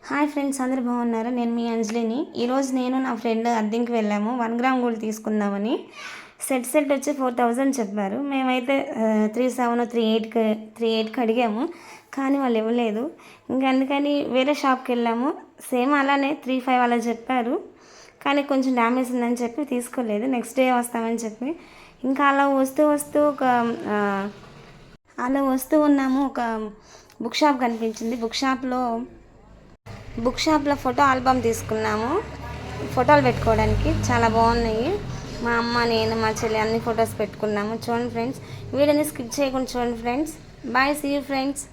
Hi friends, అందరూ బాగున్నారు. నేను మీ అంజలిని. ఈరోజు నేను నా ఫ్రెండ్ అద్దెంకి వెళ్ళాము 1 గ్రామ్ గోల్డ్ తీసుకుందామని. సెట్ వచ్చి 4000 చెప్పారు. మేమైతే 37 38కి అడిగాము, కానీ వాళ్ళు ఇవ్వలేదు. ఇంకా అందుకని వేరే షాప్కి వెళ్ళాము. సేమ్ అలానే 35 అలా చెప్పారు, కానీ కొంచెం డ్యామేజ్ ఉందని చెప్పి తీసుకోలేదు. నెక్స్ట్ డే వస్తామని చెప్పి ఇంకా అలా వస్తూ ఉన్నాము. ఒక బుక్ షాప్ కనిపించింది. బుక్ షాప్లో ఫోటో ఆల్బమ్ తీసుకున్నాము, ఫోటోలు పెట్టుకోవడానికి. చాలా బాగున్నాయి. మా అమ్మ, నేను, మా చెల్లి అన్ని ఫొటోస్ పెట్టుకున్నాము. చూడండి ఫ్రెండ్స్, వీడియోని స్కిప్ చేయకుండా చూడండి friends. Bye, see you friends.